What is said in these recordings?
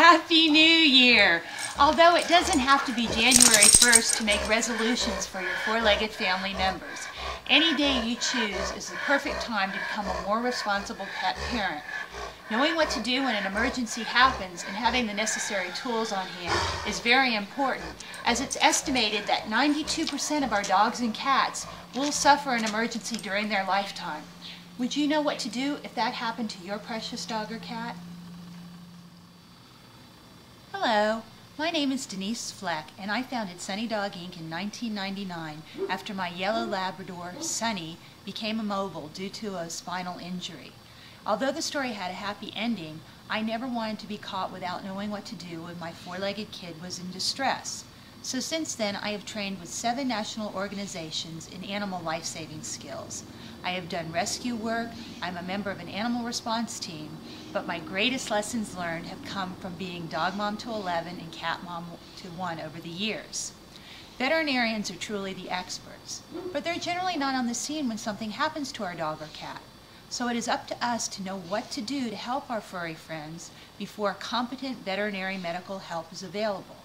Happy New Year! Although it doesn't have to be January 1st to make resolutions for your four-legged family members, any day you choose is the perfect time to become a more responsible pet parent. Knowing what to do when an emergency happens and having the necessary tools on hand is very important, as it's estimated that 92% of our dogs and cats will suffer an emergency during their lifetime. Would you know what to do if that happened to your precious dog or cat? Hello, my name is Denise Fleck, and I founded Sunny Dog Inc. in 1999 after my yellow Labrador, Sunny, became immobile due to a spinal injury. Although the story had a happy ending, I never wanted to be caught without knowing what to do when my four-legged kid was in distress. So since then, I have trained with 7 national organizations in animal life-saving skills. I have done rescue work, I'm a member of an animal response team, but my greatest lessons learned have come from being dog mom to 11 and cat mom to 1 over the years. Veterinarians are truly the experts, but they're generally not on the scene when something happens to our dog or cat. So it is up to us to know what to do to help our furry friends before competent veterinary medical help is available.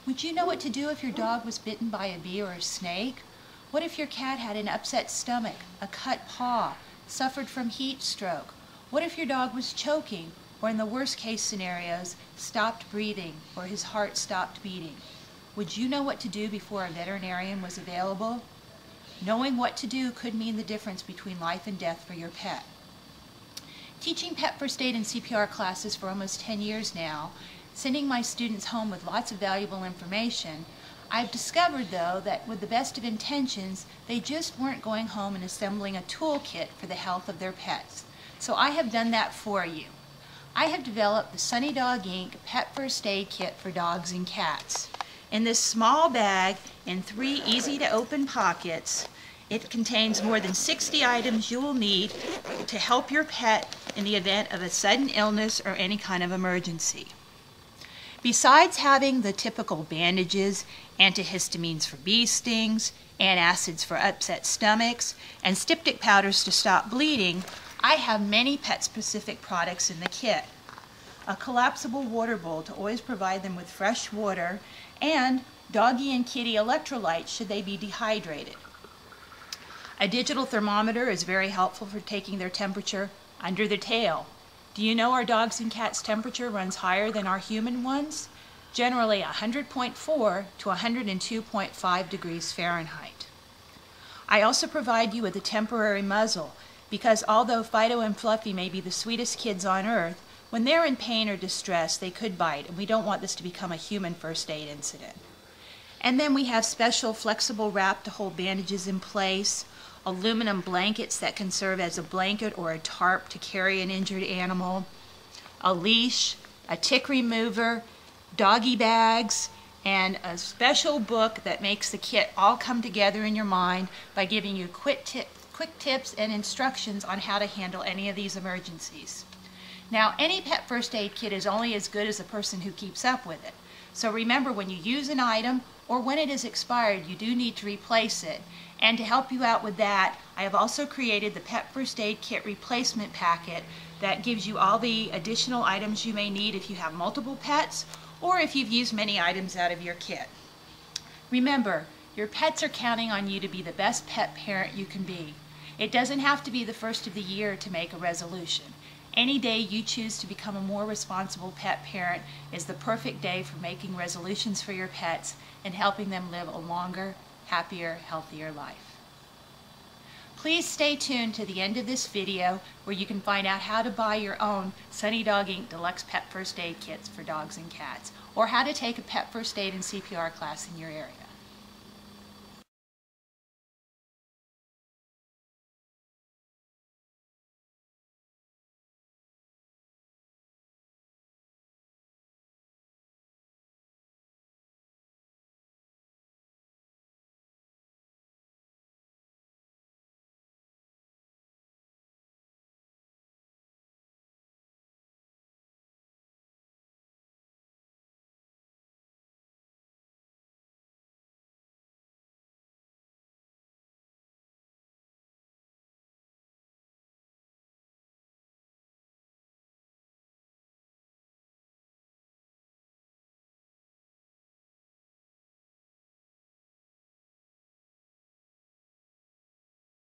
Would you know what to do if your dog was bitten by a bee or a snake? What if your cat had an upset stomach, a cut paw, suffered from heat stroke? What if your dog was choking, or in the worst case scenarios, stopped breathing, or his heart stopped beating? Would you know what to do before a veterinarian was available? Knowing what to do could mean the difference between life and death for your pet. Teaching pet first aid and CPR classes for almost 10 years now, sending my students home with lots of valuable information, I've discovered, though, that with the best of intentions, they just weren't going home and assembling a toolkit for the health of their pets. So I have done that for you. I have developed the Sunny Dog Inc. Pet First Aid Kit for dogs and cats. In this small bag, in 3 easy-to-open pockets, it contains more than 60 items you will need to help your pet in the event of a sudden illness or any kind of emergency. Besides having the typical bandages, antihistamines for bee stings, antacids for upset stomachs, and styptic powders to stop bleeding, I have many pet-specific products in the kit. A collapsible water bowl to always provide them with fresh water, and doggy and kitty electrolytes should they be dehydrated. A digital thermometer is very helpful for taking their temperature under the tail. Do you know our dogs' and cats' temperature runs higher than our human ones? Generally 100.4 to 102.5 degrees Fahrenheit. I also provide you with a temporary muzzle because although Fido and Fluffy may be the sweetest kids on earth, when they're in pain or distress they could bite, and we don't want this to become a human first aid incident. And then we have special flexible wrap to hold bandages in place, aluminum blankets that can serve as a blanket or a tarp to carry an injured animal, a leash, a tick remover, doggy bags, and a special book that makes the kit all come together in your mind by giving you quick tips and instructions on how to handle any of these emergencies. Now, any pet first aid kit is only as good as the person who keeps up with it. So remember, when you use an item or when it is expired, you do need to replace it. And to help you out with that, I have also created the Pet First Aid Kit Replacement Packet that gives you all the additional items you may need if you have multiple pets or if you've used many items out of your kit. Remember, your pets are counting on you to be the best pet parent you can be. It doesn't have to be the first of the year to make a resolution. Any day you choose to become a more responsible pet parent is the perfect day for making resolutions for your pets and helping them live a longer, happier, healthier life. Please stay tuned to the end of this video where you can find out how to buy your own Sunny Dog Inc. Deluxe Pet First Aid Kits for dogs and cats, or how to take a pet first aid and CPR class in your area.